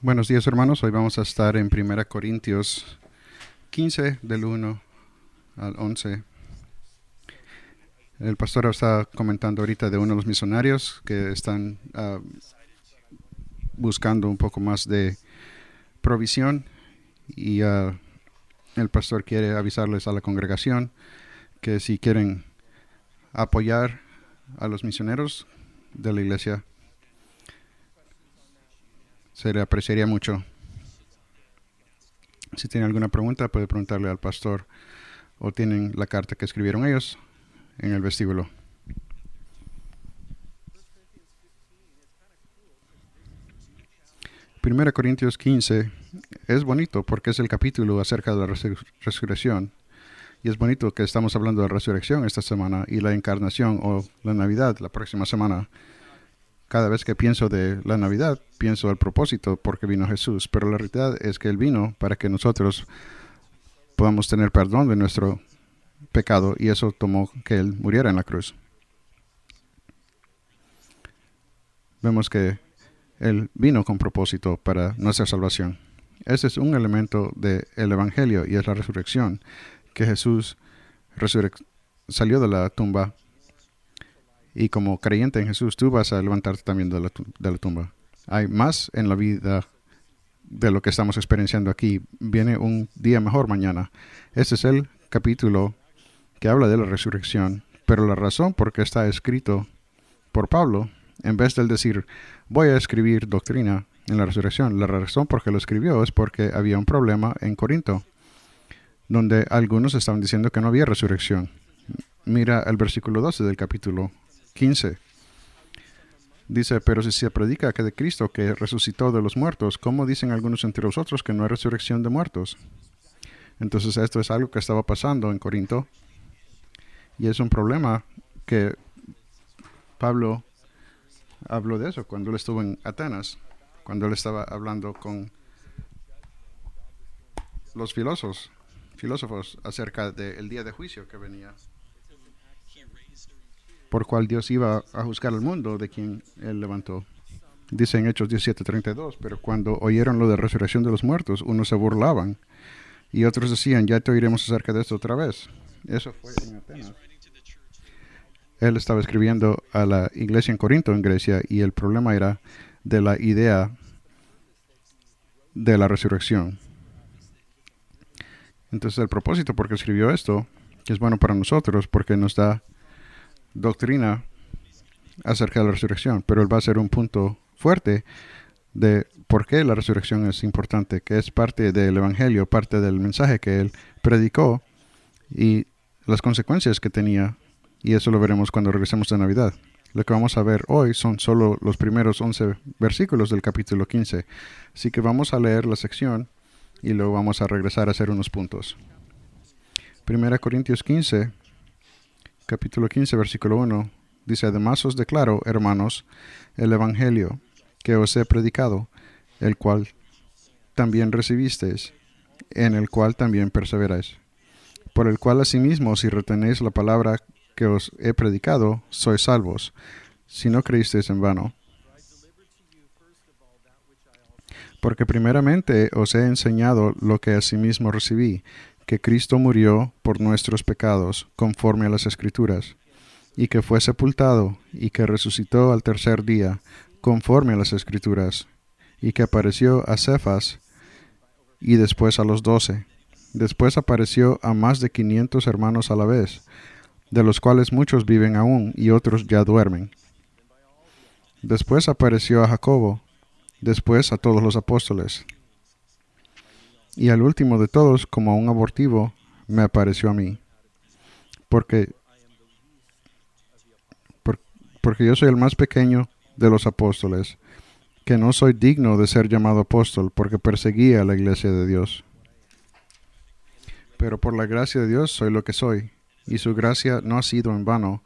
Buenos días, hermanos. Hoy vamos a estar en 1 Corintios 15, del 1 al 11. El pastor está comentando ahorita de uno de los misionarios que están buscando un poco más de provisión y el pastor quiere avisarles a la congregación que si quieren apoyar a los misioneros de la iglesia, se le apreciaría mucho. Si tiene alguna pregunta, puede preguntarle al pastor o tienen la carta que escribieron ellos en el vestíbulo. 1 Corintios 15 es bonito porque es el capítulo acerca de la resurrección. Y es bonito que estamos hablando de la resurrección esta semana y la encarnación o la Navidad la próxima semana. Cada vez que pienso de la Navidad, pienso al propósito porque vino Jesús. Pero la realidad es que Él vino para que nosotros podamos tener perdón de nuestro pecado y eso tomó que Él muriera en la cruz. Vemos que Él vino con propósito para nuestra salvación. Ese es un elemento del Evangelio y es la resurrección, que Jesús salió de la tumba y como creyente en Jesús tú vas a levantarte también de la tumba. Hay más en la vida de lo que estamos experienciando aquí. Viene un día mejor mañana. Este es el capítulo que habla de la resurrección, pero la razón por qué está escrito por Pablo, en vez de él decir, voy a escribir doctrina en la resurrección, la razón por qué lo escribió es porque había un problema en Corinto, donde algunos estaban diciendo que no había resurrección. Mira el versículo 12 del capítulo 15. Dice, pero si se predica que de Cristo que resucitó de los muertos, ¿cómo dicen algunos entre vosotros que no hay resurrección de muertos? Entonces esto es algo que estaba pasando en Corinto y es un problema que Pablo habló de eso cuando él estuvo en Atenas, cuando él estaba hablando con los filósofos acerca del día de juicio que venía, por cual Dios iba a juzgar al mundo de quien él levantó. Dice en Hechos 17:32, pero cuando oyeron lo de resurrección de los muertos, unos se burlaban y otros decían, ya te oiremos acerca de esto otra vez. Eso fue en Atenas. Él estaba escribiendo a la iglesia en Corinto, en Grecia, y el problema era de la idea de la resurrección. Entonces el propósito por qué escribió esto, que es bueno para nosotros, porque nos da doctrina acerca de la resurrección, pero él va a ser un punto fuerte de por qué la resurrección es importante, que es parte del Evangelio, parte del mensaje que él predicó y las consecuencias que tenía, y eso lo veremos cuando regresemos de Navidad. Lo que vamos a ver hoy son solo los primeros 11 versículos del capítulo 15, así que vamos a leer la sección y luego vamos a regresar a hacer unos puntos. 1 Corintios 15, capítulo 15, versículo 1, dice, además os declaro, hermanos, el Evangelio que os he predicado, el cual también recibisteis, en el cual también perseveráis, por el cual asimismo, si retenéis la palabra que os he predicado, sois salvos, si no creísteis en vano. Porque primeramente os he enseñado lo que asimismo recibí, que Cristo murió por nuestros pecados, conforme a las Escrituras, y que fue sepultado, y que resucitó al tercer día, conforme a las Escrituras, y que apareció a Cefas, y después a los 12. Después apareció a más de 500 hermanos a la vez, de los cuales muchos viven aún, y otros ya duermen. Después apareció a Jacobo, después a todos los apóstoles. Y al último de todos, como a un abortivo, me apareció a mí. Porque yo soy el más pequeño de los apóstoles, que no soy digno de ser llamado apóstol, porque perseguía a la iglesia de Dios. Pero por la gracia de Dios soy lo que soy, y su gracia no ha sido en vano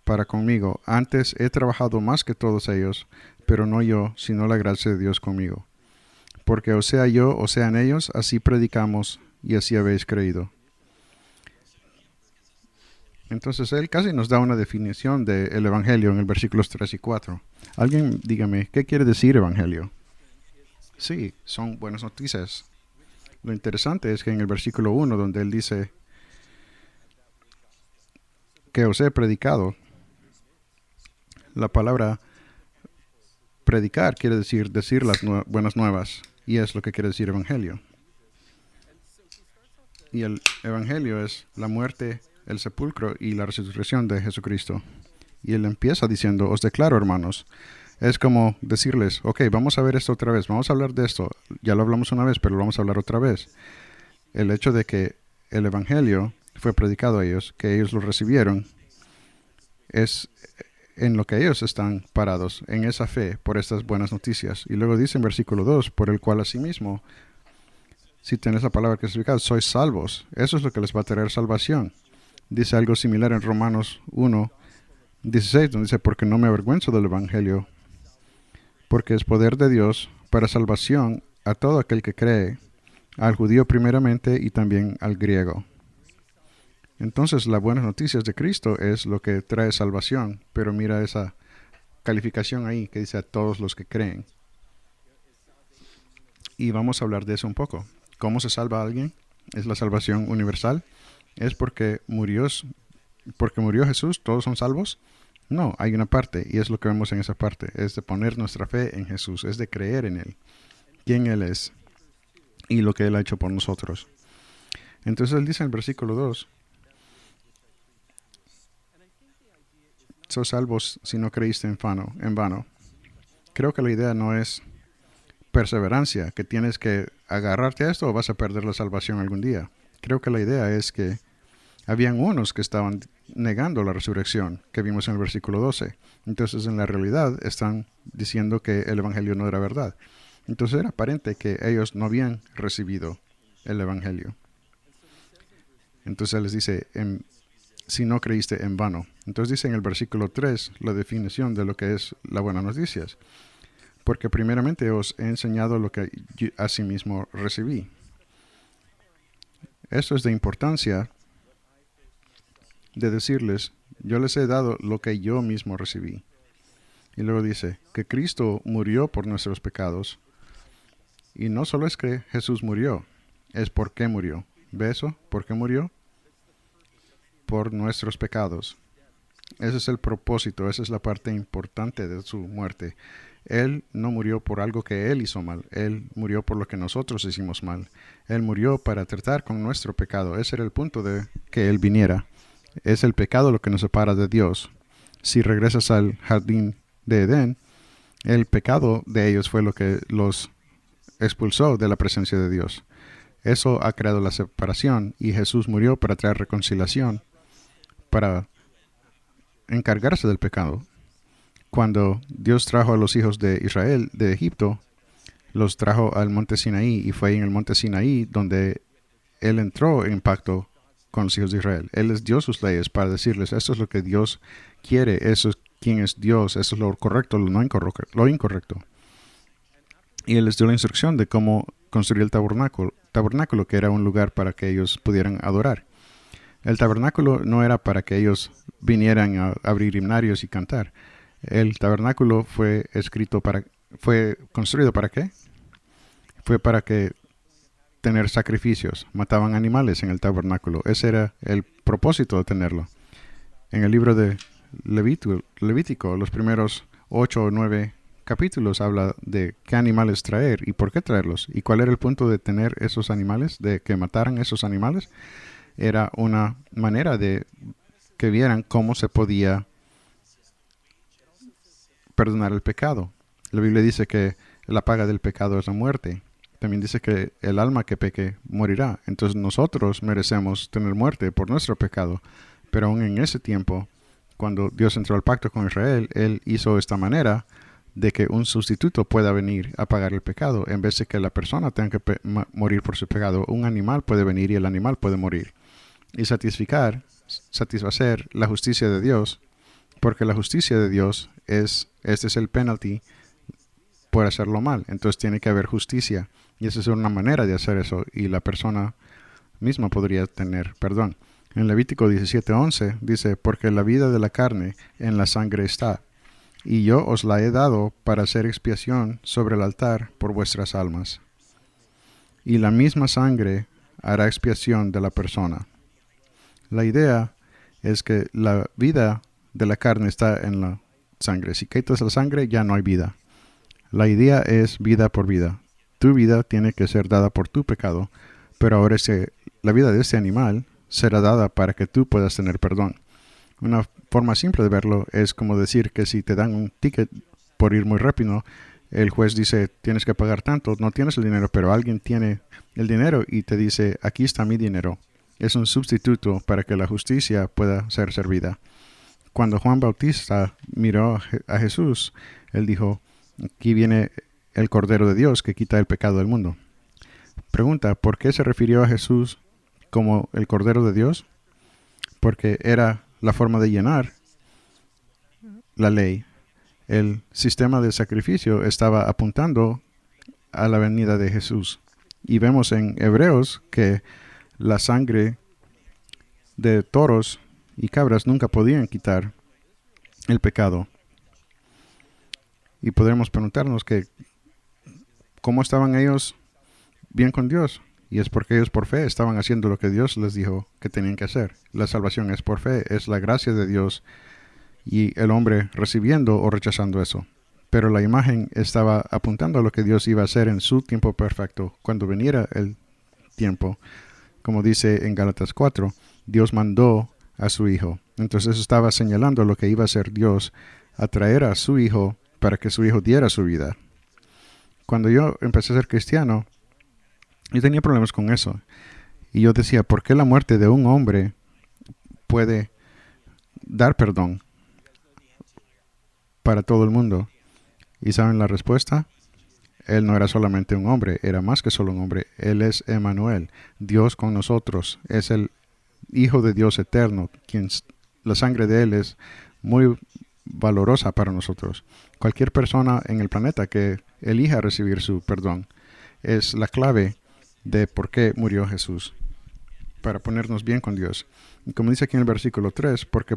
para conmigo. Antes he trabajado más que todos ellos, pero no yo, sino la gracia de Dios conmigo. Porque o sea yo, o sean ellos, así predicamos y así habéis creído. Entonces él casi nos da una definición del Evangelio en el versículos 3 y 4. Alguien dígame, ¿qué quiere decir Evangelio? Sí, son buenas noticias. Lo interesante es que en el versículo 1, donde él dice que os he predicado, la palabra predicar quiere decir las buenas nuevas, y es lo que quiere decir evangelio. Y el evangelio es la muerte, el sepulcro y la resurrección de Jesucristo. Y él empieza diciendo, os declaro, hermanos. Es como decirles, ok, vamos a ver esto otra vez, vamos a hablar de esto. Ya lo hablamos una vez, pero lo vamos a hablar otra vez. El hecho de que el evangelio fue predicado a ellos, que ellos lo recibieron, es en lo que ellos están parados, en esa fe, por estas buenas noticias. Y luego dice en versículo 2, por el cual asimismo, si tenés la palabra que es eficaz, sois salvos. Eso es lo que les va a traer salvación. Dice algo similar en Romanos 1:16, donde dice, porque no me avergüenzo del evangelio, porque es poder de Dios para salvación a todo aquel que cree, al judío primeramente y también al griego. Entonces, las buenas noticias de Cristo es lo que trae salvación, pero mira esa calificación ahí que dice a todos los que creen. Y vamos a hablar de eso un poco. ¿Cómo se salva a alguien? ¿Es la salvación universal? ¿Es porque murió Jesús? ¿Todos son salvos? No, hay una parte, y es lo que vemos en esa parte, es de poner nuestra fe en Jesús, es de creer en Él, quién Él es y lo que Él ha hecho por nosotros. Entonces Él dice en el versículo 2, sos salvos si no creíste en vano. Creo que la idea no es perseverancia, que tienes que agarrarte a esto o vas a perder la salvación algún día. Creo que la idea es que habían unos que estaban negando la resurrección, que vimos en el versículo 12. Entonces, en la realidad, están diciendo que el evangelio no era verdad. Entonces, era aparente que ellos no habían recibido el evangelio. Entonces, Él les dice, si no creíste en vano. Entonces, dice en el versículo 3 la definición de lo que es la buena noticias. Porque primeramente os he enseñado lo que yo asimismo recibí. Esto es de importancia de decirles, yo les he dado lo que yo mismo recibí. Y luego dice, que Cristo murió por nuestros pecados. Y no solo es que Jesús murió, es por qué murió. ¿Ve eso? ¿Por qué murió? Por nuestros pecados. Ese es el propósito, esa es la parte importante de su muerte. Él no murió por algo que Él hizo mal. Él murió por lo que nosotros hicimos mal. Él murió para tratar con nuestro pecado. Ese era el punto de que Él viniera. Es el pecado lo que nos separa de Dios. Si regresas al jardín de Edén, el pecado de ellos fue lo que los expulsó de la presencia de Dios. Eso ha creado la separación y Jesús murió para traer reconciliación, para encargarse del pecado. Cuando Dios trajo a los hijos de Israel de Egipto, los trajo al monte Sinaí y fue en el monte Sinaí donde Él entró en pacto con los hijos de Israel. Él les dio sus leyes para decirles, esto es lo que Dios quiere, eso es quién es Dios, eso es lo correcto, lo incorrecto. Y Él les dio la instrucción de cómo construir el tabernáculo, que era un lugar para que ellos pudieran adorar. El tabernáculo no era para que ellos vinieran a abrir himnarios y cantar. El tabernáculo fue construido ¿para qué? Fue para que tener sacrificios. Mataban animales en el tabernáculo. Ese era el propósito de tenerlo. En el libro de Levítico, los primeros 8 o 9 capítulos habla de qué animales traer y por qué traerlos. ¿Y cuál era el punto de tener esos animales, de que mataran esos animales? Era una manera de que vieran cómo se podía perdonar el pecado. La Biblia dice que la paga del pecado es la muerte. También dice que el alma que peque morirá. Entonces nosotros merecemos tener muerte por nuestro pecado. Pero aún en ese tiempo, cuando Dios entró al pacto con Israel, Él hizo esta manera de que un sustituto pueda venir a pagar el pecado. En vez de que la persona tenga que morir por su pecado, un animal puede venir y el animal puede morir. Y satisfacer la justicia de Dios, porque la justicia de Dios este es el penalty por hacerlo mal. Entonces tiene que haber justicia. Y esa es una manera de hacer eso. Y la persona misma podría tener perdón. En Levítico 17:11 dice, porque la vida de la carne en la sangre está. y yo os la he dado para hacer expiación sobre el altar por vuestras almas. Y la misma sangre hará expiación de la persona. La idea es que la vida de la carne está en la sangre. Si quitas la sangre, ya no hay vida. La idea es vida por vida. Tu vida tiene que ser dada por tu pecado, pero ahora la vida de este animal será dada para que tú puedas tener perdón. Una forma simple de verlo es como decir que si te dan un ticket por ir muy rápido, el juez dice, tienes que pagar tanto, no tienes el dinero, pero alguien tiene el dinero y te dice, aquí está mi dinero. Es un sustituto para que la justicia pueda ser servida. Cuando Juan Bautista miró a Jesús, él dijo, aquí viene el Cordero de Dios que quita el pecado del mundo. Pregunta, ¿por qué se refirió a Jesús como el Cordero de Dios? Porque era la forma de llenar la ley. El sistema de sacrificio estaba apuntando a la venida de Jesús. Y vemos en Hebreos que la sangre de toros y cabras nunca podían quitar el pecado. Y podremos preguntarnos que cómo estaban ellos bien con Dios. Y es porque ellos por fe estaban haciendo lo que Dios les dijo que tenían que hacer. La salvación es por fe, es la gracia de Dios y el hombre recibiendo o rechazando eso. Pero la imagen estaba apuntando a lo que Dios iba a hacer en su tiempo perfecto. Cuando viniera el tiempo, como dice en Gálatas 4, Dios mandó a su Hijo. Entonces eso estaba señalando lo que iba a hacer Dios, a traer a su Hijo para que su Hijo diera su vida. Cuando yo empecé a ser cristiano, yo tenía problemas con eso. Y yo decía, ¿por qué la muerte de un hombre puede dar perdón para todo el mundo? ¿Y saben la respuesta? Él no era solamente un hombre, era más que solo un hombre. Él es Emmanuel, Dios con nosotros. Es el Hijo de Dios eterno, la sangre de Él es muy valorosa para nosotros. Cualquier persona en el planeta que elija recibir su perdón es la clave de por qué murió Jesús, para ponernos bien con Dios. Y como dice aquí en el versículo 3, porque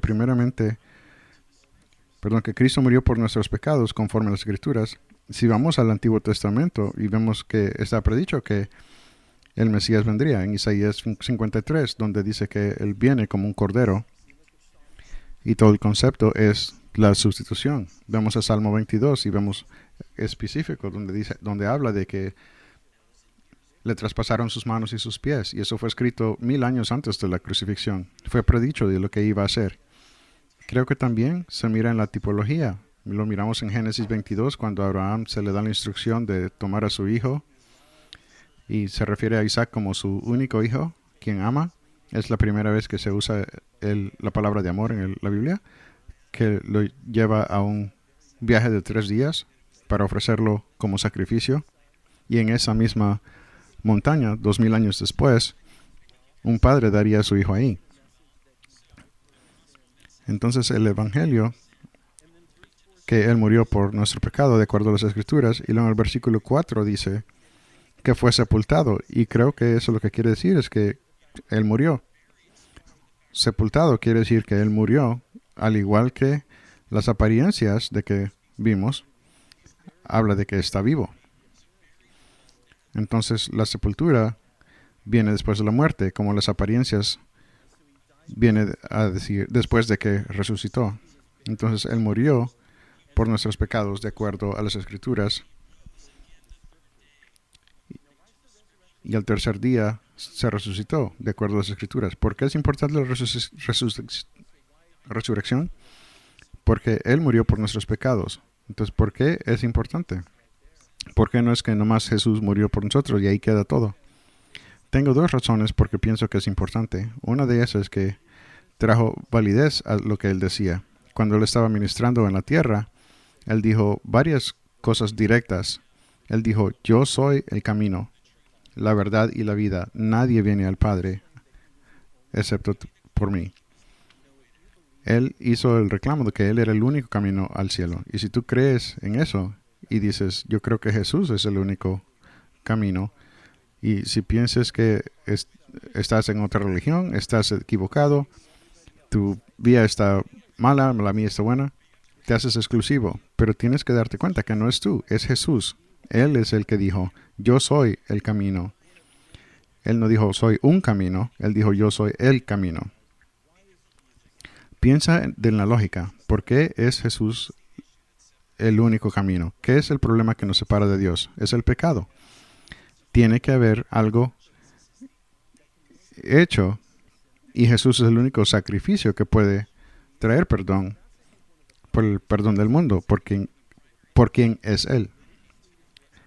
que Cristo murió por nuestros pecados conforme a las Escrituras. Si vamos al Antiguo Testamento y vemos que está predicho que el Mesías vendría en Isaías 53, donde dice que Él viene como un cordero, y todo el concepto es la sustitución. Vemos a Salmo 22 y vemos específico donde habla de que le traspasaron sus manos y sus pies, y eso fue escrito 1000 años antes de la crucifixión. Fue predicho de lo que iba a hacer. Creo que también se mira en la tipología. Lo miramos en Génesis 22, cuando a Abraham se le da la instrucción de tomar a su hijo, y se refiere a Isaac como su único hijo, quien ama. Es la primera vez que se usa la palabra de amor en la Biblia, que lo lleva a un viaje de 3 días para ofrecerlo como sacrificio. Y en esa misma montaña, 2000 años después, un padre daría a su hijo ahí. Entonces el Evangelio, que Él murió por nuestro pecado de acuerdo a las Escrituras, y luego en el versículo 4 dice que fue sepultado, y creo que eso lo que quiere decir es que Él murió. Sepultado quiere decir que Él murió, al igual que las apariencias de que vimos, habla de que está vivo. Entonces la sepultura viene después de la muerte, como las apariencias viene a decir después de que resucitó. Entonces Él murió por nuestros pecados de acuerdo a las Escrituras, y al tercer día se resucitó de acuerdo a las Escrituras. ¿Por qué es importante la resurrección? Porque Él murió por nuestros pecados. Entonces, ¿por qué es importante? ¿Por qué no es que nomás Jesús murió por nosotros y ahí queda todo? Tengo 2 razones por qué pienso que es importante. Una de esas es que trajo validez a lo que Él decía. Cuando Él estaba ministrando en la tierra, Él dijo varias cosas directas. Él dijo, yo soy el camino, la verdad y la vida. Nadie viene al Padre excepto por mí. Él hizo el reclamo de que Él era el único camino al cielo. Y si tú crees en eso y dices, yo creo que Jesús es el único camino, y si piensas que estás en otra religión, estás equivocado, tu vida está mala, la mía está buena, te haces exclusivo, pero tienes que darte cuenta que no es tú, es Jesús. Él es el que dijo, yo soy el camino. Él no dijo, soy un camino, él dijo, yo soy el camino. Piensa en la lógica, ¿por qué es Jesús el único camino? ¿Qué es el problema que nos separa de Dios? Es el pecado. Tiene que haber algo hecho y Jesús es el único sacrificio que puede traer perdón por el perdón del mundo, por quien es Él.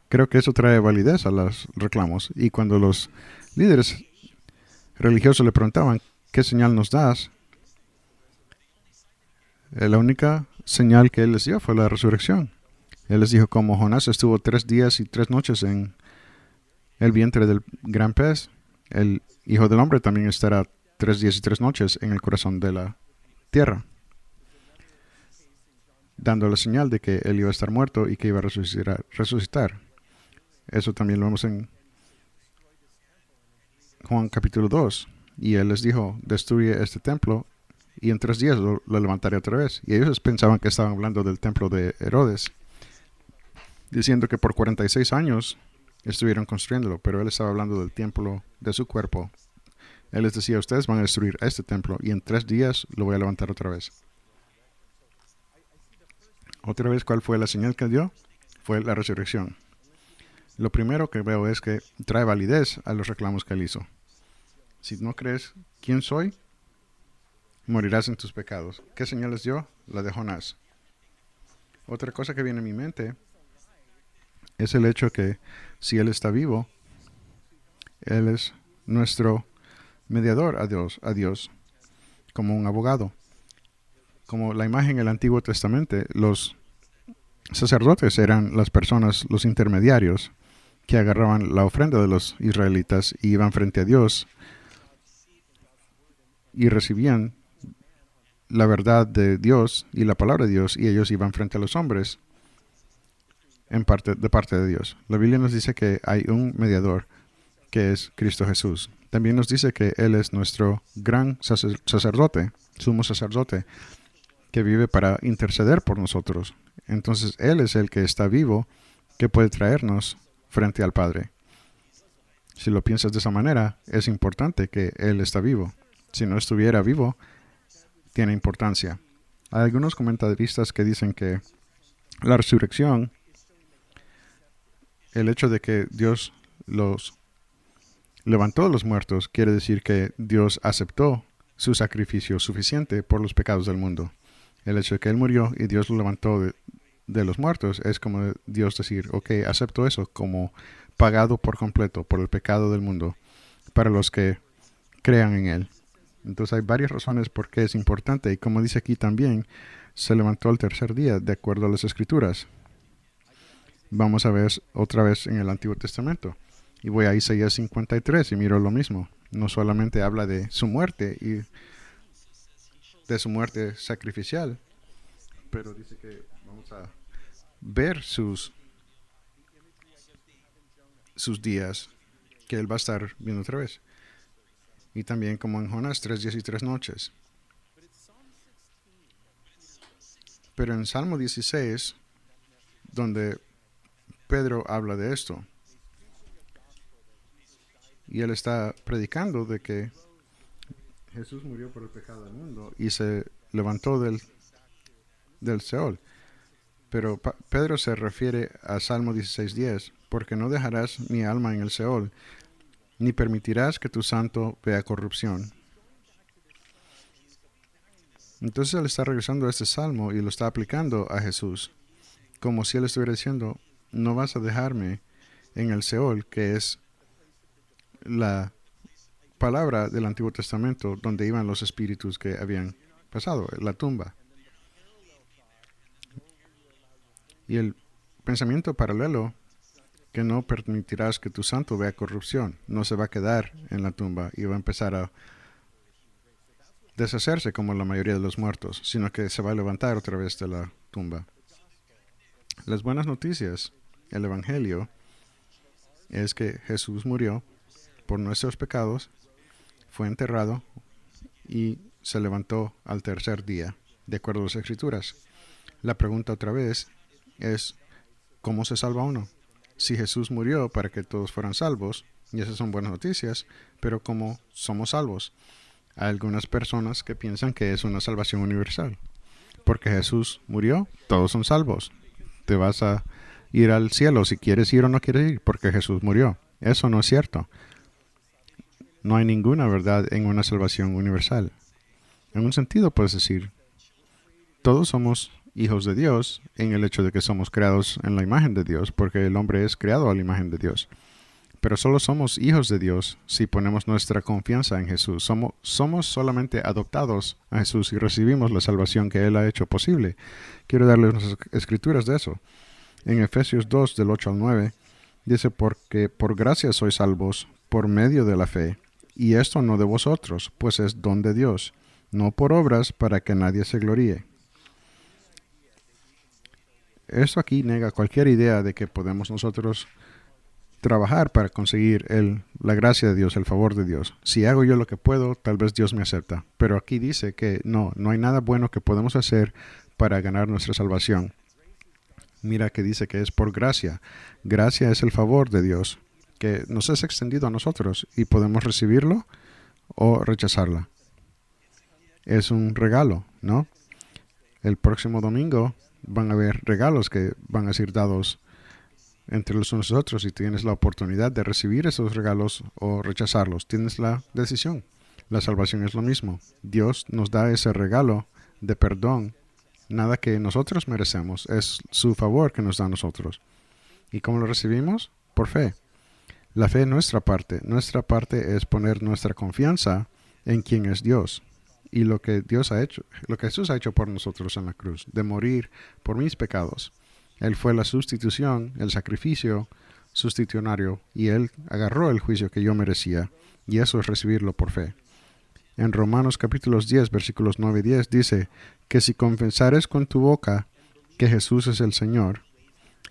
Creo que eso trae validez a los reclamos. Y cuando los líderes religiosos le preguntaban, ¿qué señal nos das? La única señal que Él les dio fue la resurrección. Él les dijo, como Jonás estuvo 3 días y 3 noches en el vientre del gran pez, el Hijo del Hombre también estará 3 días y 3 noches en el corazón de la tierra, dando la señal de que Él iba a estar muerto y que iba a resucitar. Eso también lo vemos en Juan capítulo 2. Y Él les dijo, destruye este templo y en 3 días lo levantaré otra vez. Y ellos pensaban que estaban hablando del templo de Herodes, diciendo que por 46 años estuvieron construyéndolo, pero Él estaba hablando del templo de su cuerpo. Él les decía, ustedes van a destruir este templo y en 3 días lo voy a levantar otra vez. Otra vez, ¿cuál fue la señal que dio? Fue la resurrección. Lo primero que veo es que trae validez a los reclamos que Él hizo. Si no crees quién soy, morirás en tus pecados. ¿Qué señales dio? La de Jonás. Otra cosa que viene a mi mente es el hecho que si Él está vivo, Él es nuestro mediador a Dios, como un abogado. Como la imagen en el Antiguo Testamento, los sacerdotes eran las personas, los intermediarios, que agarraban la ofrenda de los israelitas y iban frente a Dios y recibían la verdad de Dios y la palabra de Dios, y ellos iban frente a los hombres de parte de Dios. La Biblia nos dice que hay un mediador, que es Cristo Jesús. También nos dice que Él es nuestro gran sacerdote, sumo sacerdote, que vive para interceder por nosotros. Entonces Él es el que está vivo, que puede traernos frente al Padre. Si lo piensas de esa manera, es importante que Él está vivo. Si no estuviera vivo, tiene importancia. Hay algunos comentaristas que dicen que la resurrección, el hecho de que Dios los levantó de los muertos, quiere decir que Dios aceptó su sacrificio suficiente por los pecados del mundo. El hecho de que Él murió y Dios lo levantó de los muertos es como Dios decir, ok, acepto eso como pagado por completo por el pecado del mundo para los que crean en Él. Entonces hay varias razones por qué es importante, y como dice aquí también, se levantó al tercer día de acuerdo a las Escrituras. Vamos a ver otra vez en el Antiguo Testamento. Y voy a Isaías 53 y miro lo mismo. No solamente habla de su muerte y de su muerte sacrificial, pero dice que vamos a ver sus días que Él va a estar viendo otra vez. Y también como en Jonás, 3 días y 3 noches. Pero en Salmo 16, donde Pedro habla de esto, y él está predicando de que Jesús murió por el pecado del mundo y se levantó del Seol. Pero Pedro se refiere a Salmo 16:10, porque no dejarás mi alma en el Seol, ni permitirás que tu santo vea corrupción. Entonces él está regresando a este salmo y lo está aplicando a Jesús, como si él estuviera diciendo, no vas a dejarme en el Seol, que es la palabra del Antiguo Testamento, donde iban los espíritus que habían pasado, la tumba. Y el pensamiento paralelo, que no permitirás que tu santo vea corrupción, no se va a quedar en la tumba y va a empezar a deshacerse como la mayoría de los muertos, sino que se va a levantar otra vez de la tumba. Las buenas noticias, el Evangelio, es que Jesús murió por nuestros pecados, fue enterrado y se levantó al tercer día, de acuerdo a las Escrituras. La pregunta otra vez es, ¿cómo se salva uno? Si Jesús murió para que todos fueran salvos, y esas son buenas noticias, pero ¿cómo somos salvos? Hay algunas personas que piensan que es una salvación universal. Porque Jesús murió, todos son salvos. Te vas a ir al cielo si quieres ir o no quieres ir, porque Jesús murió. Eso no es cierto. No hay ninguna verdad en una salvación universal. En un sentido puedes decir, todos somos hijos de Dios en el hecho de que somos creados en la imagen de Dios, porque el hombre es creado a la imagen de Dios. Pero solo somos hijos de Dios si ponemos nuestra confianza en Jesús. Somos solamente adoptados a Jesús y recibimos la salvación que Él ha hecho posible. Quiero darles unas escrituras de eso. En Efesios 2, del 8 al 9, dice, porque por gracia sois salvos por medio de la fe, y esto no de vosotros, pues es don de Dios, no por obras para que nadie se gloríe. Esto aquí nega cualquier idea de que podemos nosotros trabajar para conseguir la gracia de Dios, el favor de Dios. Si hago yo lo que puedo, tal vez Dios me acepta. Pero aquí dice que no hay nada bueno que podemos hacer para ganar nuestra salvación. Mira que dice que es por gracia. Gracia es el favor de Dios que nos es extendido a nosotros y podemos recibirlo o rechazarla. Es un regalo, ¿no? El próximo domingo van a haber regalos que van a ser dados entre los unos y otros y tienes la oportunidad de recibir esos regalos o rechazarlos. Tienes la decisión. La salvación es lo mismo. Dios nos da ese regalo de perdón. Nada que nosotros merecemos. Es su favor que nos da a nosotros. ¿Y cómo lo recibimos? Por fe. La fe es nuestra parte. Nuestra parte es poner nuestra confianza en quien es Dios. Y lo que Dios ha hecho, lo que Jesús ha hecho por nosotros en la cruz, de morir por mis pecados. Él fue la sustitución, el sacrificio sustitucionario, y Él agarró el juicio que yo merecía, y eso es recibirlo por fe. En Romanos capítulos 10, versículos 9 y 10 dice que si confesares con tu boca que Jesús es el Señor,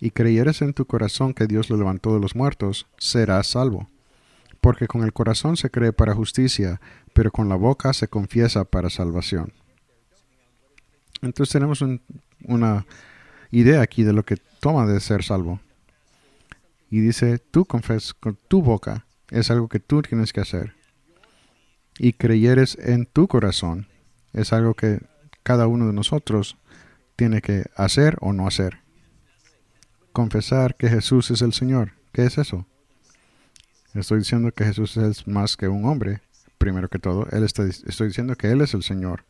y creyeres en tu corazón que Dios lo levantó de los muertos, serás salvo. Porque con el corazón se cree para justicia, pero con la boca se confiesa para salvación. Entonces tenemos una idea aquí de lo que toma de ser salvo. Y dice, tú confesas con tu boca, es algo que tú tienes que hacer. Y creyeres en tu corazón, es algo que cada uno de nosotros tiene que hacer o no hacer. Confesar que Jesús es el Señor. ¿Qué es eso? Estoy diciendo que Jesús es más que un hombre, primero que todo. Estoy diciendo que Él es el Señor.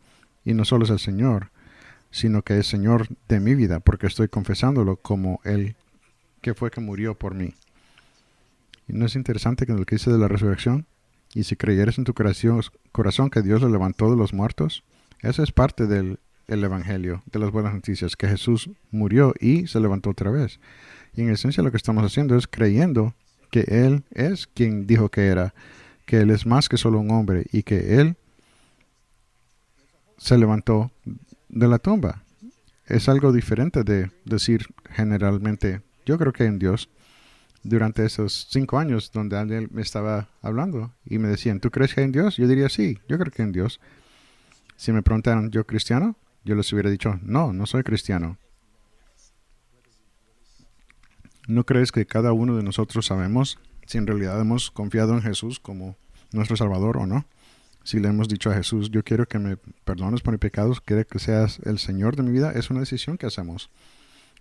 Y no solo es el Señor, sino que es Señor de mi vida, porque estoy confesándolo como Él que fue que murió por mí. ¿Y no es interesante que lo que dice de la resurrección? Y si creyeres en tu corazón que Dios lo levantó de los muertos, eso es parte del Evangelio, de las buenas noticias, que Jesús murió y se levantó otra vez. Y en esencia lo que estamos haciendo es creyendo que Él es quien dijo que era, que Él es más que solo un hombre y que Él se levantó de la tumba. Es algo diferente de decir generalmente, yo creo que en Dios. Durante esos 5 años donde alguien me estaba hablando y me decían, ¿tú crees que hay en Dios? Yo diría, sí, yo creo que en Dios. Si me preguntaran, ¿yo cristiano? Yo les hubiera dicho, no soy cristiano. ¿No crees que cada uno de nosotros sabemos si en realidad hemos confiado en Jesús como nuestro Salvador o no? Si le hemos dicho a Jesús, yo quiero que me perdones por mis pecados, quiero que seas el Señor de mi vida, es una decisión que hacemos.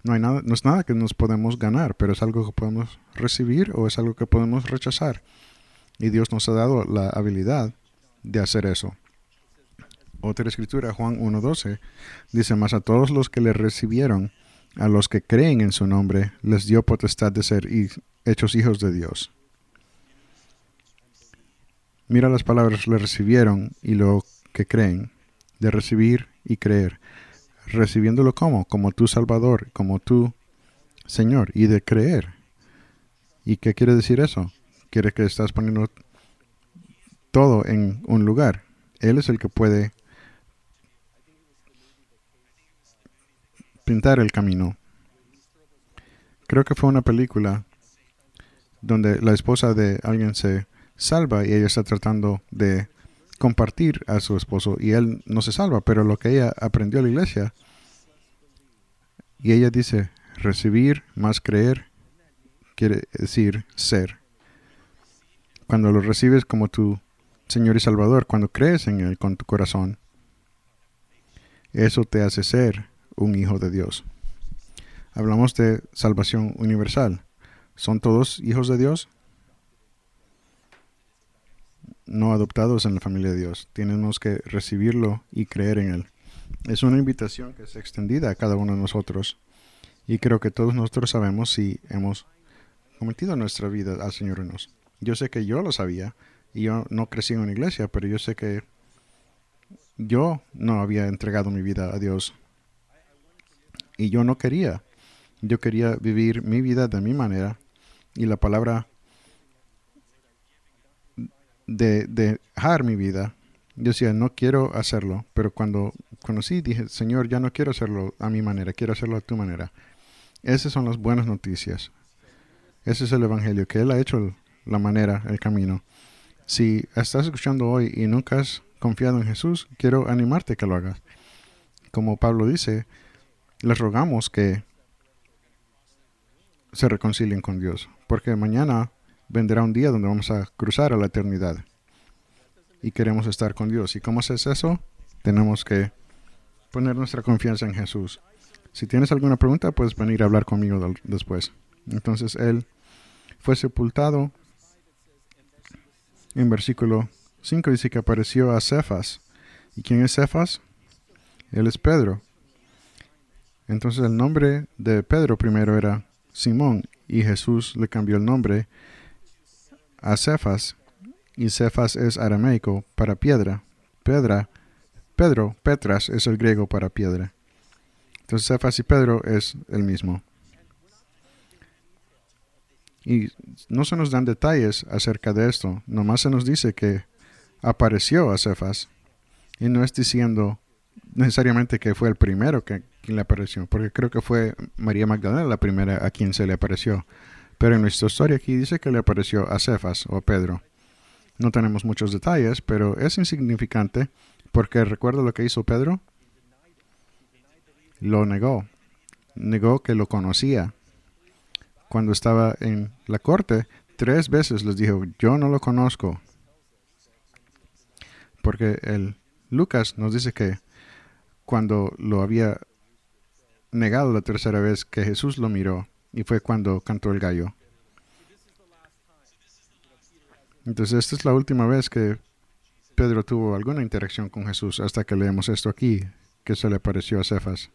No es nada que nos podemos ganar, pero es algo que podemos recibir o es algo que podemos rechazar. Y Dios nos ha dado la habilidad de hacer eso. Otra escritura, Juan 1:12, dice, mas a todos los que le recibieron, a los que creen en su nombre, les dio potestad de ser hechos hijos de Dios. Mira las palabras, le recibieron y lo que creen, de recibir y creer. Recibiéndolo como tu Salvador, como tu Señor, y de creer. ¿Y qué quiere decir eso? Quiere que estás poniendo todo en un lugar. Él es el que puede pintar el camino. Creo que fue una película donde la esposa de alguien se salva y ella está tratando de compartir a su esposo y él no se salva, pero lo que ella aprendió en la iglesia Y ella dice, recibir más creer quiere decir ser. Cuando lo recibes como tu Señor y Salvador, cuando crees en Él con tu corazón, eso te hace ser un hijo de Dios. Hablamos de salvación universal. ¿Son todos hijos de Dios? No adoptados en la familia de Dios. Tenemos que recibirlo y creer en Él. Es una invitación que es extendida a cada uno de nosotros. Y creo que todos nosotros sabemos si hemos cometido nuestra vida al Señor o no. Yo sé que yo lo sabía. Y yo no crecí en una iglesia, pero yo sé que yo no había entregado mi vida a Dios. Y yo no quería. Yo quería vivir mi vida de mi manera. Y la palabra de dejar mi vida, yo decía, no quiero hacerlo. Pero cuando conocí, dije, Señor, ya no quiero hacerlo a mi manera, quiero hacerlo a tu manera. Esas son las buenas noticias. Ese es el Evangelio, que Él ha hecho la manera, el camino. Si estás escuchando hoy y nunca has confiado en Jesús, quiero animarte que lo hagas. Como Pablo dice, les rogamos que se reconcilien con Dios, porque mañana vendrá un día donde vamos a cruzar a la eternidad y queremos estar con Dios. ¿Y cómo es eso? Tenemos que poner nuestra confianza en Jesús. Si tienes alguna pregunta, puedes venir a hablar conmigo después. Entonces, Él fue sepultado. En versículo 5 dice que apareció a Cefas. ¿Y quién es Cefas? Él es Pedro. Entonces el nombre de Pedro primero era Simón y Jesús le cambió el nombre a Cefas. Y Cefas es arameico para piedra. Pedro, Petras es el griego para piedra. Entonces Cefas y Pedro es el mismo. Y no se nos dan detalles acerca de esto. Nomás se nos dice que apareció a Cefas. Y no es diciendo necesariamente que fue el primero quien le apareció. Porque creo que fue María Magdalena la primera a quien se le apareció. Pero en nuestra historia aquí dice que le apareció a Cefas o a Pedro. No tenemos muchos detalles, pero es insignificante. Porque recuerda lo que hizo Pedro. Lo negó. Negó que lo conocía. Cuando estaba en la corte, 3 veces les dijo, yo no lo conozco. Porque Lucas nos dice que cuando lo había negado la tercera vez, que Jesús lo miró, y fue cuando cantó el gallo. Entonces, esta es la última vez que Pedro tuvo alguna interacción con Jesús, hasta que leemos esto aquí, que se le apareció a Cefas.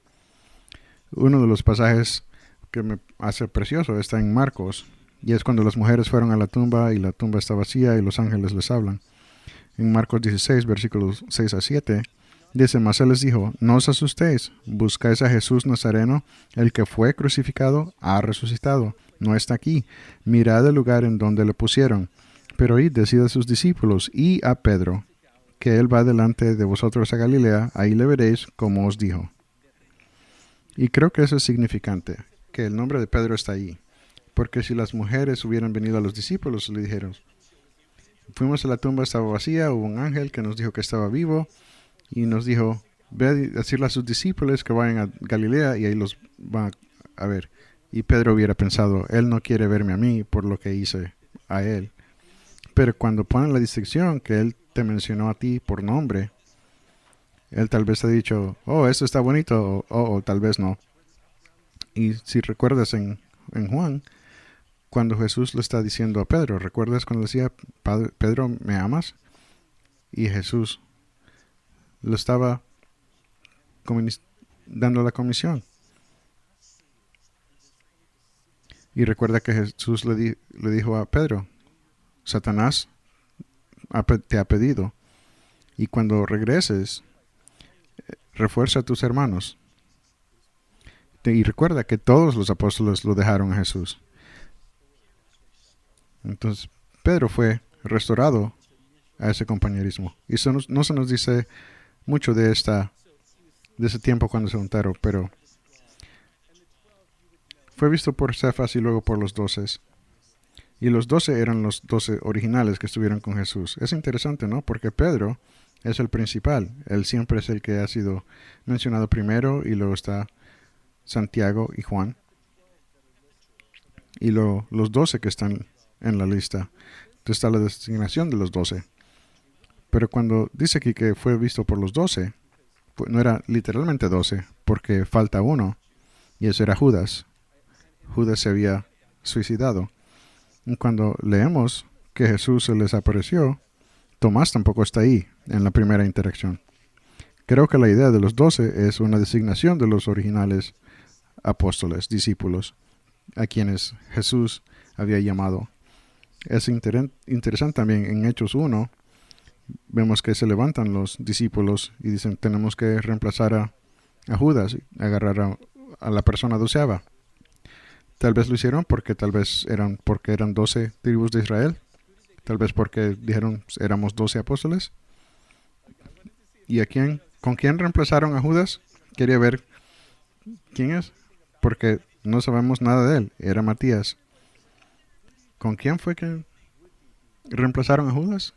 Uno de los pasajes que me hace precioso está en Marcos, y es cuando las mujeres fueron a la tumba y la tumba está vacía y los ángeles les hablan. En Marcos 16, versículos 6 a 7, dice, mas él les dijo, no os asustéis, buscáis a Jesús Nazareno, el que fue crucificado, ha resucitado, no está aquí, mirad el lugar en donde le pusieron, pero id, decid a sus discípulos y a Pedro, que él va delante de vosotros a Galilea, ahí le veréis como os dijo. Y creo que eso es significante, que el nombre de Pedro está ahí. Porque si las mujeres hubieran venido a los discípulos, le dijeron, fuimos a la tumba, estaba vacía, hubo un ángel que nos dijo que estaba vivo, y nos dijo, ve a decirle a sus discípulos que vayan a Galilea, y ahí los van a ver. Y Pedro hubiera pensado, él no quiere verme a mí por lo que hice a él. Pero cuando ponen la distinción, que él te mencionó a ti por nombre, él tal vez te ha dicho, oh, esto está bonito, o tal vez no. Y si recuerdas en Juan, cuando Jesús le está diciendo a Pedro, ¿recuerdas cuando decía, Pedro, ¿me amas? Y Jesús le estaba dando la comisión. Y recuerda que Jesús le dijo a Pedro, Satanás te ha pedido, y cuando regreses, refuerza a tus hermanos. Y recuerda que todos los apóstoles lo dejaron a Jesús. Entonces, Pedro fue restaurado a ese compañerismo. Y eso no se nos dice mucho de ese tiempo cuando se juntaron, pero fue visto por Cefas y luego por los 12. Y los 12 eran los 12 originales que estuvieron con Jesús. Es interesante, ¿no? Porque Pedro es el principal. Él siempre es el que ha sido mencionado primero y luego está Santiago y Juan, y los 12 que están en la lista. Entonces está la designación de los 12. Pero cuando dice aquí que fue visto por los 12, pues no era literalmente 12, porque falta uno, y ese era Judas. Judas se había suicidado. Y cuando leemos que Jesús se les apareció, Tomás tampoco está ahí en la primera interacción. Creo que la idea de los 12 es una designación de los originales apóstoles, discípulos, a quienes Jesús había llamado. Es interesante también en Hechos 1, vemos que se levantan los discípulos y dicen, tenemos que reemplazar a Judas, agarrar a la persona doceava. Tal vez lo hicieron porque eran 12 tribus de Israel. Tal vez porque dijeron éramos 12 apóstoles. ¿Y con quién reemplazaron a Judas? Quería ver quién es, porque no sabemos nada de él. Era Matías. ¿Con quién fue que reemplazaron a Judas?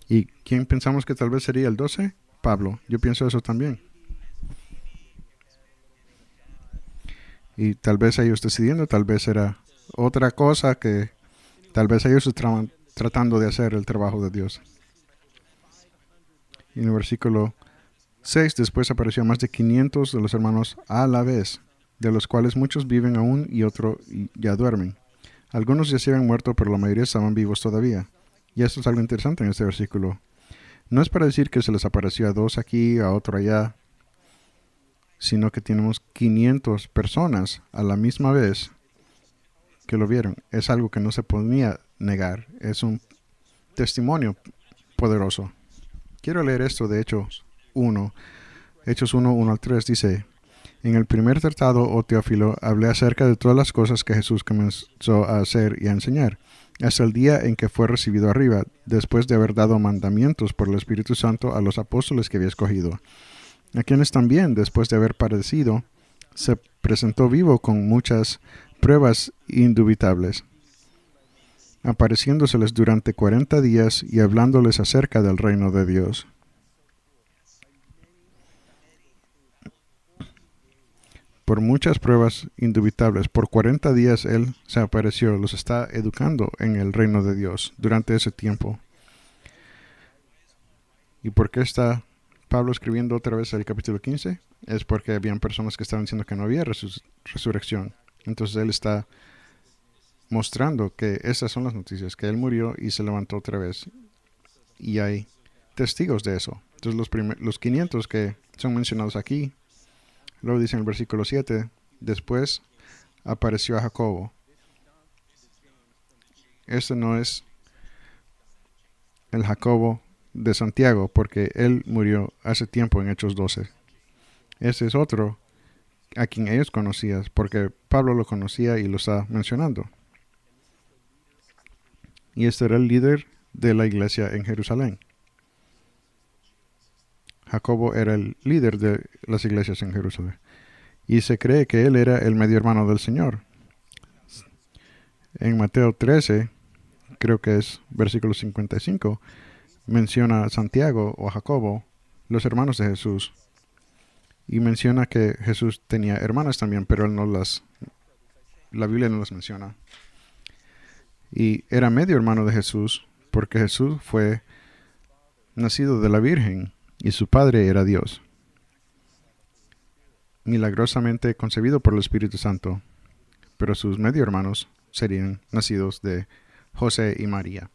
¿Y quién pensamos que tal vez sería el 12? Pablo. Yo pienso eso también. Y tal vez ellos decidiendo, tal vez era otra cosa que tal vez ellos estaban tratando de hacer el trabajo de Dios. Y en el versículo 6, después apareció más de 500 de los hermanos a la vez, de los cuales muchos viven aún y otros ya duermen. Algunos ya se habían muerto, pero la mayoría estaban vivos todavía. Y esto es algo interesante en este versículo. No es para decir que se les apareció a 2 aquí, a otro allá, sino que tenemos 500 personas a la misma vez que lo vieron. Es algo que no se podía negar. Es un testimonio poderoso. Quiero leer esto de Hechos 1. Hechos 1, 1 al 3 dice, en el primer tratado, oh Teófilo, hablé acerca de todas las cosas que Jesús comenzó a hacer y a enseñar, hasta el día en que fue recibido arriba, después de haber dado mandamientos por el Espíritu Santo a los apóstoles que había escogido, a quienes también, después de haber padecido, se presentó vivo con muchas pruebas indubitables, apareciéndoseles durante 40 días y hablándoles acerca del reino de Dios. Por muchas pruebas indubitables, por 40 días Él se apareció, los está educando en el reino de Dios durante ese tiempo. ¿Y por qué está Pablo escribiendo otra vez el capítulo 15? Es porque habían personas que estaban diciendo que no había resurrección. Entonces Él está mostrando que esas son las noticias, que Él murió y se levantó otra vez. Y hay testigos de eso. Entonces los 500 que son mencionados aquí, luego dice en el versículo 7, después apareció a Jacobo. Este no es el Jacobo de Santiago, porque él murió hace tiempo en Hechos 12. Este es otro a quien ellos conocían, porque Pablo lo conocía y lo está mencionando. Y este era el líder de la iglesia en Jerusalén. Jacobo era el líder de las iglesias en Jerusalén. Y se cree que él era el medio hermano del Señor. En Mateo 13, creo que es versículo 55, menciona a Santiago o a Jacobo, los hermanos de Jesús. Y menciona que Jesús tenía hermanas también, pero él la Biblia no las menciona. Y era medio hermano de Jesús, porque Jesús fue nacido de la Virgen y su padre era Dios, milagrosamente concebido por el Espíritu Santo, pero sus medio hermanos serían nacidos de José y María.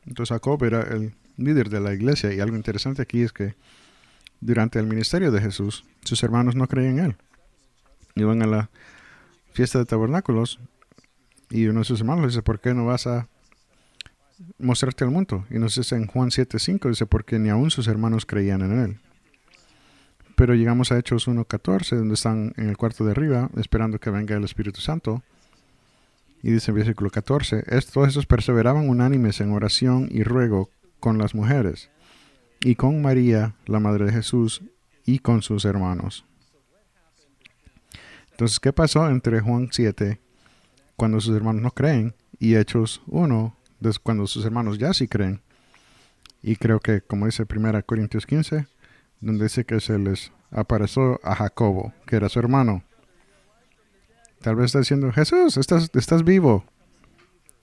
Entonces Jacob era el líder de la iglesia, y algo interesante aquí es que durante el ministerio de Jesús, sus hermanos no creían en él. Iban a la fiesta de tabernáculos y uno de sus hermanos le dice, ¿por qué no vas a mostrarte al mundo? Y nos dice en Juan 7:5, dice, porque ni aún sus hermanos creían en él. Pero llegamos a Hechos 1:14, donde están en el cuarto de arriba, esperando que venga el Espíritu Santo. Y dice en versículo 14, todos estos perseveraban unánimes en oración y ruego con las mujeres, y con María, la madre de Jesús, y con sus hermanos. Entonces, ¿qué pasó entre Juan 7, cuando sus hermanos no creen, y Hechos 1, cuando sus hermanos ya sí creen. Y creo que, como dice 1 Corintios 15, donde dice que se les apareció a Jacobo, que era su hermano. Tal vez está diciendo, Jesús, estás vivo.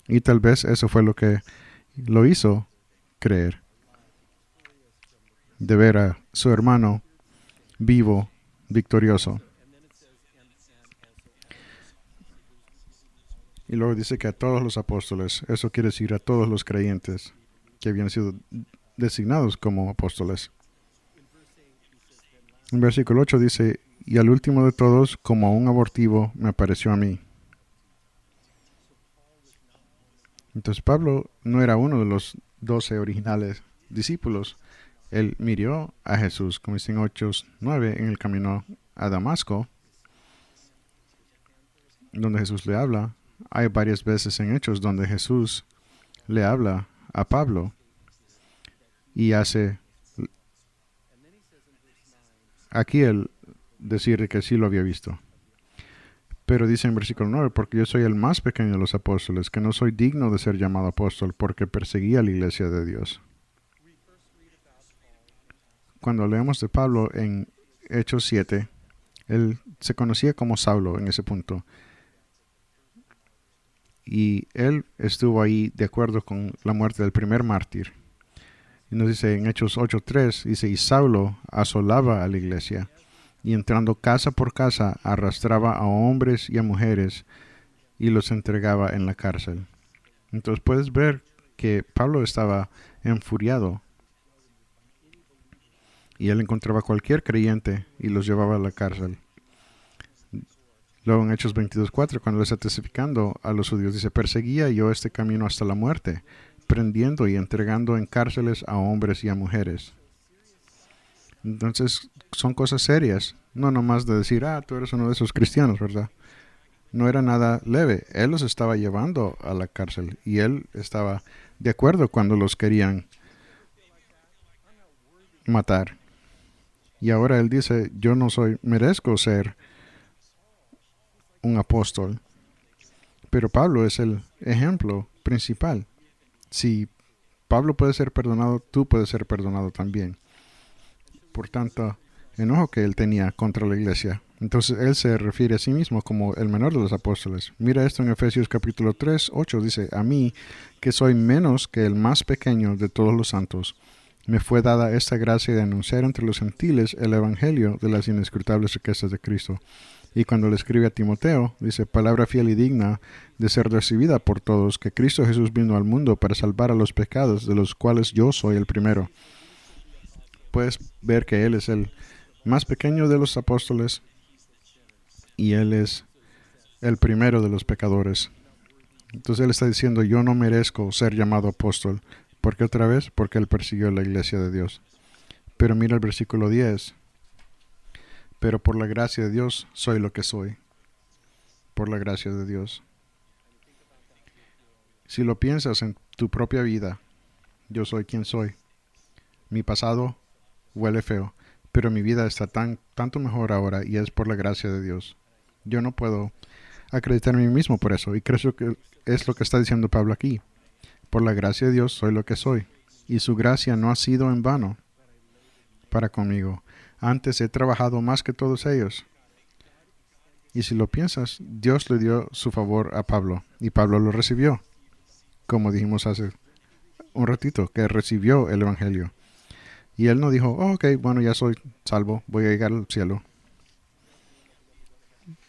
Y tal vez eso fue lo que lo hizo creer. De ver a su hermano vivo, victorioso. Y luego dice que a todos los apóstoles, eso quiere decir a todos los creyentes que habían sido designados como apóstoles. En versículo 8 dice, y al último de todos, como un abortivo, me apareció a mí. Entonces Pablo no era uno de los 12 originales discípulos. Él miró a Jesús, como dice en Hechos 9, en el camino a Damasco, donde Jesús le habla. Hay varias veces en Hechos donde Jesús le habla a Pablo y hace aquí el decir que sí lo había visto. Pero dice en versículo 9, porque yo soy el más pequeño de los apóstoles, que no soy digno de ser llamado apóstol, porque perseguía la iglesia de Dios. Cuando leemos de Pablo en Hechos 7, él se conocía como Saulo en ese punto. Y él estuvo ahí de acuerdo con la muerte del primer mártir. Y nos dice en Hechos 8:3, dice, y Saulo asolaba a la iglesia, y entrando casa por casa arrastraba a hombres y a mujeres y los entregaba en la cárcel. Entonces puedes ver que Pablo estaba enfuriado y él encontraba a cualquier creyente y los llevaba a la cárcel. Luego en Hechos 22:4, cuando le está testificando a los judíos, dice, perseguía yo este camino hasta la muerte, prendiendo y entregando en cárceles a hombres y a mujeres. Entonces son cosas serias, no nomás de decir, tú eres uno de esos cristianos, ¿verdad? No era nada leve. Él los estaba llevando a la cárcel y él estaba de acuerdo cuando los querían matar. Y ahora él dice, yo no merezco ser un apóstol. Pero Pablo es el ejemplo principal. Si Pablo puede ser perdonado, tú puedes ser perdonado también. Por tanto, enojo que él tenía contra la iglesia. Entonces él se refiere a sí mismo como el menor de los apóstoles. Mira esto en Efesios capítulo 3:8. Dice, a mí, que soy menos que el más pequeño de todos los santos, me fue dada esta gracia de anunciar entre los gentiles el evangelio de las inescrutables riquezas de Cristo. Y cuando le escribe a Timoteo, dice, palabra fiel y digna de ser recibida por todos, que Cristo Jesús vino al mundo para salvar a los pecados, de los cuales yo soy el primero. Puedes ver que él es el más pequeño de los apóstoles y él es el primero de los pecadores. Entonces él está diciendo, yo no merezco ser llamado apóstol. ¿Por qué otra vez? Porque él persiguió la iglesia de Dios. Pero mira el versículo 10. Pero por la gracia de Dios soy lo que soy. Por la gracia de Dios. Si lo piensas en tu propia vida, yo soy quien soy. Mi pasado huele feo, pero mi vida está tanto mejor ahora y es por la gracia de Dios. Yo no puedo acreditar a mí mismo por eso y creo que es lo que está diciendo Pablo aquí. Por la gracia de Dios soy lo que soy y su gracia no ha sido en vano para conmigo. Antes he trabajado más que todos ellos. Y si lo piensas, Dios le dio su favor a Pablo y Pablo lo recibió. Como dijimos hace un ratito, que recibió el evangelio. Y él no dijo, ok, bueno, ya soy salvo, voy a llegar al cielo.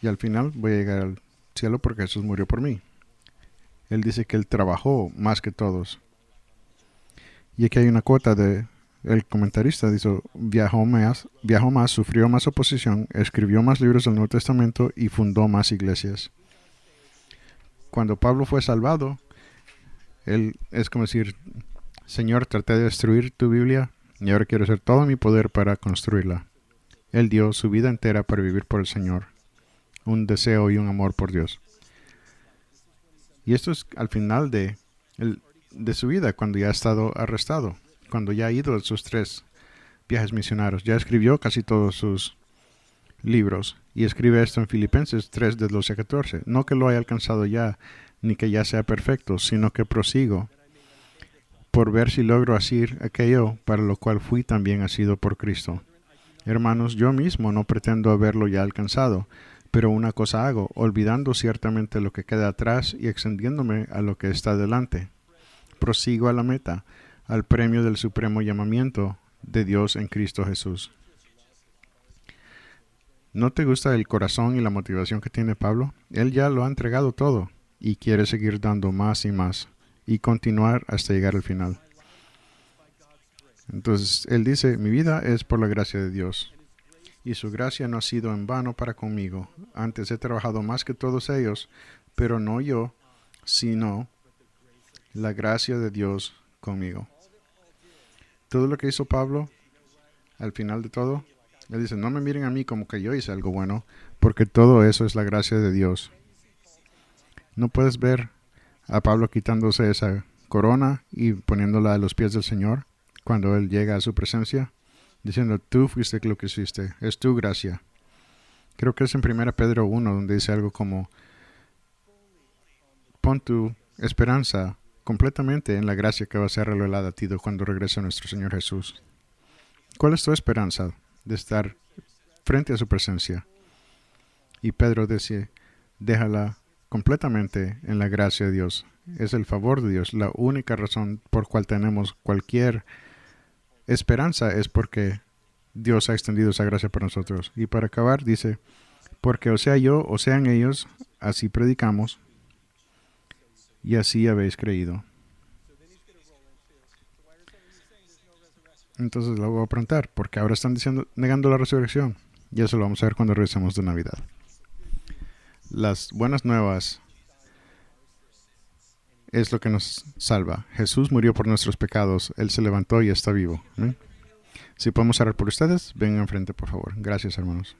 Y al final voy a llegar al cielo porque Jesús murió por mí. Él dice que él trabajó más que todos. Y aquí hay una cuota de el comentarista, dice, viajó más, sufrió más oposición, escribió más libros del Nuevo Testamento y fundó más iglesias. Cuando Pablo fue salvado, él es como decir, Señor, traté de destruir tu Biblia y ahora quiero hacer todo mi poder para construirla. Él dio su vida entera para vivir por el Señor, un deseo y un amor por Dios. Y esto es al final de su vida, cuando ya ha estado arrestado, cuando ya ha ido a sus 3 viajes misionarios. Ya escribió casi todos sus libros y escribe esto en Filipenses 3, de 12 a 14. No que lo haya alcanzado ya, ni que ya sea perfecto, sino que prosigo por ver si logro hacer aquello para lo cual fui también asido por Cristo. Hermanos, yo mismo no pretendo haberlo ya alcanzado, pero una cosa hago, olvidando ciertamente lo que queda atrás y extendiéndome a lo que está delante. Prosigo a la meta, al premio del supremo llamamiento de Dios en Cristo Jesús. ¿No te gusta el corazón y la motivación que tiene Pablo? Él ya lo ha entregado todo y quiere seguir dando más y más y continuar hasta llegar al final. Entonces, él dice, mi vida es por la gracia de Dios. Y su gracia no ha sido en vano para conmigo. Antes he trabajado más que todos ellos, pero no yo, sino la gracia de Dios conmigo. Todo lo que hizo Pablo, al final de todo, él dice, no me miren a mí como que yo hice algo bueno, porque todo eso es la gracia de Dios. No puedes ver a Pablo quitándose esa corona y poniéndola a los pies del Señor cuando Él llega a su presencia, diciendo, tú fuiste lo que hiciste, es tu gracia. Creo que es en 1 Pedro 1, donde dice algo como, pon tu esperanza completamente en la gracia que va a ser revelada a ti cuando regrese nuestro Señor Jesús. ¿Cuál es tu esperanza de estar frente a su presencia? Y Pedro dice, déjala completamente en la gracia de Dios. Es el favor de Dios. La única razón por cual tenemos cualquier esperanza es porque Dios ha extendido esa gracia para nosotros. Y para acabar dice, porque o sea yo o sean ellos, así predicamos y así habéis creído. Entonces lo voy a preguntar, porque ahora están diciendo, negando la resurrección. Y eso lo vamos a ver cuando regresemos de Navidad. Las buenas nuevas es lo que nos salva. Jesús murió por nuestros pecados. Él se levantó y está vivo. ¿Eh? Si podemos orar por ustedes, vengan enfrente, por favor. Gracias, hermanos.